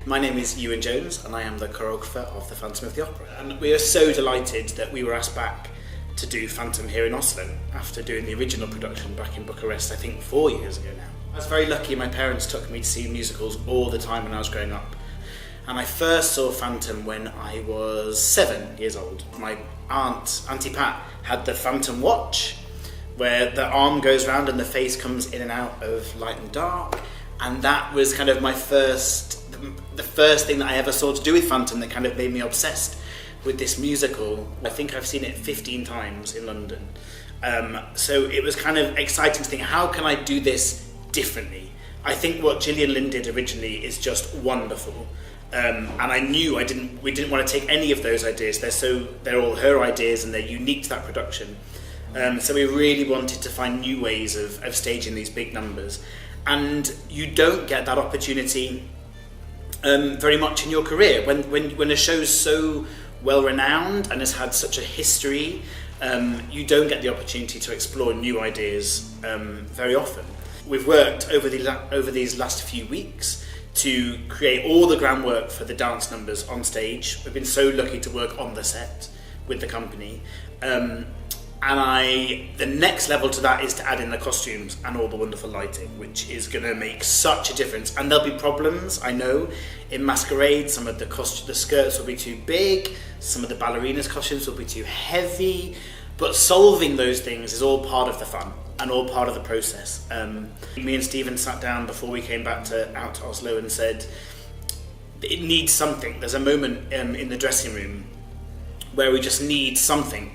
My name is Ewan Jones and I am the choreographer of the Phantom of the Opera. And we are so delighted that we were asked back to do Phantom here in Oslo after doing the original production back in Bucharest, I think 4 years ago now. I was very lucky. My parents took me to see musicals all the time when I was growing up. And I first saw Phantom when I was 7 years old. My aunt, Auntie Pat, had the Phantom watch where the arm goes round and the face comes in and out of light and dark. And that was kind of the first thing that I ever saw to do with Phantom that kind of made me obsessed with this musical. I think I've seen it 15 times in London. So it was kind of exciting to think, how can I do this differently? I think what Gillian Lynn did originally is just wonderful. And I knew we didn't want to take any of those ideas. They're all her ideas and they're unique to that production. So we really wanted to find new ways of staging these big numbers. And you don't get that opportunity very much in your career. When a show's so well renowned and has had such a history, you don't get the opportunity to explore new ideas very often. We've worked over these last few weeks to create all the groundwork for the dance numbers on stage. We've been so lucky to work on the set with the company. The next level to that is to add in the costumes and all the wonderful lighting, which is going to make such a difference. And there'll be problems, I know, in Masquerade. Some of the skirts will be too big, some of the ballerinas' costumes will be too heavy, but solving those things is all part of the fun and all part of the process. Me and Stephen sat down before we came out to Oslo and said, it needs something. There's a moment in the dressing room where we just need something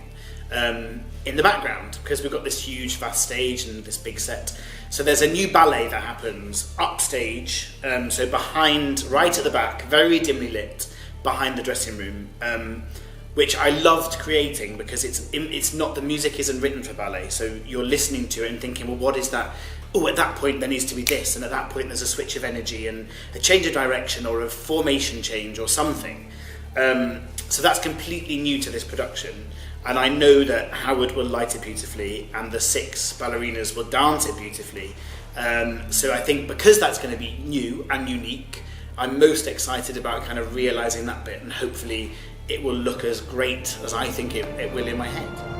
in the background, because we've got this huge vast stage and this big set. So there's a new ballet that happens upstage, so behind, right at the back, very dimly lit, behind the dressing room, which I loved creating because it's not, the music isn't written for ballet, so you're listening to it and thinking, well, what is that? Oh, at that point there needs to be this, and at that point there's a switch of energy and a change of direction or a formation change or something. So that's completely new to this production. And I know that Howard will light it beautifully and the 6 ballerinas will dance it beautifully. So I think because that's going to be new and unique, I'm most excited about kind of realising that bit, and hopefully it will look as great as I think it will in my head.